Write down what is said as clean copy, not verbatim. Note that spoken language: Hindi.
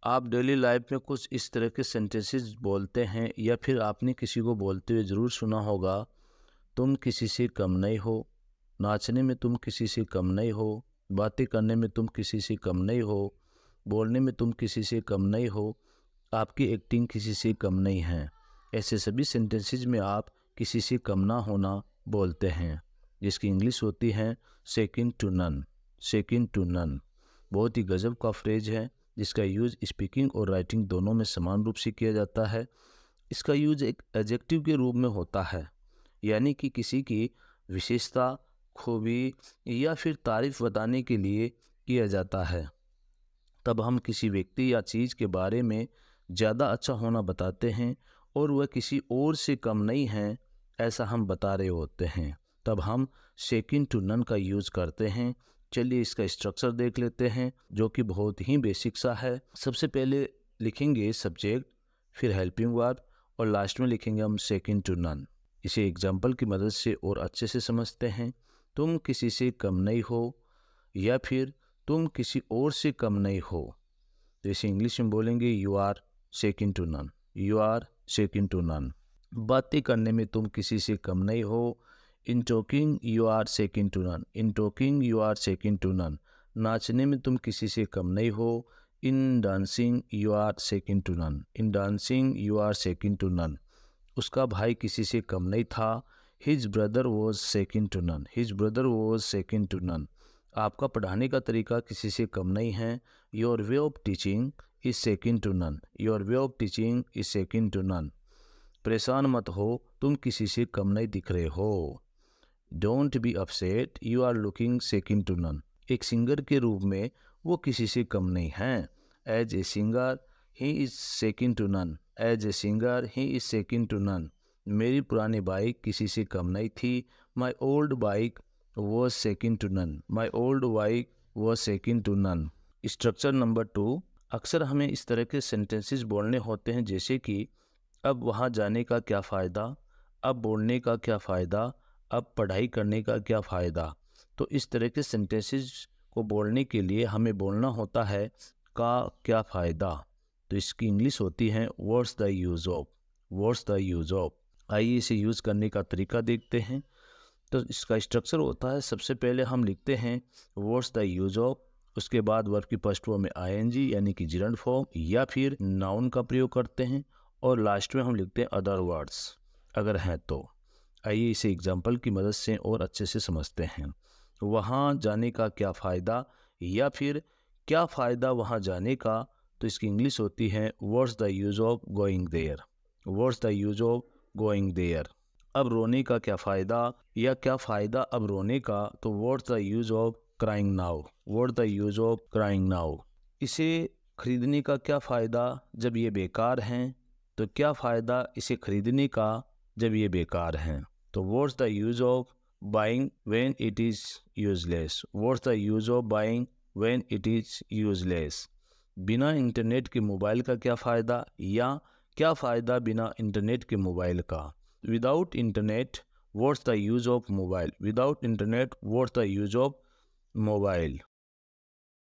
आप डेली लाइफ में कुछ इस तरह के सेंटेंसेस बोलते हैं या फिर आपने किसी को बोलते हुए ज़रूर सुना होगा। तुम किसी से कम नहीं हो, नाचने में तुम किसी से कम नहीं हो, बातें करने में तुम किसी से कम नहीं हो, बोलने में तुम किसी से कम नहीं हो, आपकी एक्टिंग किसी से कम नहीं है। ऐसे सभी सेंटेंसेस में आप किसी से कम ना होना बोलते हैं, जिसकी इंग्लिश होती है second to none. Second to none बहुत ही गजब का फ्रेज है, जिसका यूज़ स्पीकिंग और राइटिंग दोनों में समान रूप से किया जाता है। इसका यूज़ एक एडजेक्टिव के रूप में होता है, यानी कि किसी की विशेषता, खूबी या फिर तारीफ बताने के लिए किया जाता है। तब हम किसी व्यक्ति या चीज़ के बारे में ज़्यादा अच्छा होना बताते हैं और वह किसी और से कम नहीं है, ऐसा हम बता रहे होते हैं। तब हम सेकंड टू नन का यूज़ करते हैं। चलिए इसका स्ट्रक्चर देख लेते हैं, जो कि बहुत ही बेसिक सा है। सबसे पहले लिखेंगे सब्जेक्ट, फिर हेल्पिंग वर्ब और लास्ट में लिखेंगे हम सेकंड टू नन। इसे एग्जाम्पल की मदद से और अच्छे से समझते हैं। तुम किसी से कम नहीं हो या फिर तुम किसी और से कम नहीं हो। तो इसे इंग्लिश में बोलेंगे you are second to none. You are second to none. बातें करने में तुम किसी से कम नहीं हो। In talking you are second to none. In talking you are second to none. नाचने में तुम किसी से कम नहीं हो। In dancing you are second to none. In dancing you are second to none. उसका भाई किसी से कम नहीं था। His brother was second to none. His brother was second to none. आपका पढ़ाने का तरीका किसी से कम नहीं है। Your way of teaching is second to none. Your way of teaching is second to none. परेशान मत हो, तुम किसी से कम नहीं दिख रहे हो। Don't be upset, you are looking second to none. एक सिंगर के रूप में वो किसी से कम नहीं है। As a singer he is second to none. As a singer he is second to none. मेरी पुरानी बाइक किसी से कम नहीं थी। My old bike was second to none. My old bike was second to none. Structure number 2, अक्सर हमें इस तरह के सेंटेंसेस बोलने होते हैं, जैसे कि अब वहाँ जाने का क्या फ़ायदा, अब बोलने का क्या फ़ायदा, अब पढ़ाई करने का क्या फ़ायदा। तो इस तरह के सेंटेंसेस को बोलने के लिए हमें बोलना होता है का क्या फ़ायदा। तो इसकी इंग्लिश होती है what's the use of. What's the use of. आइए इसे यूज़ करने का तरीका देखते हैं। तो इसका स्ट्रक्चर होता है, सबसे पहले हम लिखते हैं व्हाट्स द यूज़ ऑफ, उसके बाद वर्ब की फर्स्ट फॉर्म में आईएनजी यानी कि जिरंड फॉर्म या फिर नाउन का प्रयोग करते हैं, और लास्ट में हम लिखते हैं अदर वर्ड्स अगर हैं तो। आइए इसे एग्जाम्पल की मदद से और अच्छे से समझते हैं। वहाँ जाने का क्या फ़ायदा या फिर क्या फ़ायदा वहाँ जाने का। तो इसकी इंग्लिश होती है what's the use of going there. What's the use of going there. अब रोने का क्या फ़ायदा या क्या फ़ायदा अब रोने का। तो what's the use of crying now. What's the use of crying now. इसे खरीदने का क्या फ़ायदा जब ये बेकार हैं। तो क्या फ़ायदा इसे खरीदने का जब ये बेकार हैं। तो what's the use of buying when it is useless. What's the use of buying when it is useless. बिना इंटरनेट के मोबाइल का क्या फ़ायदा या क्या फ़ायदा बिना इंटरनेट के मोबाइल का। Without internet what's the use of mobile. Without internet what's the use of mobile.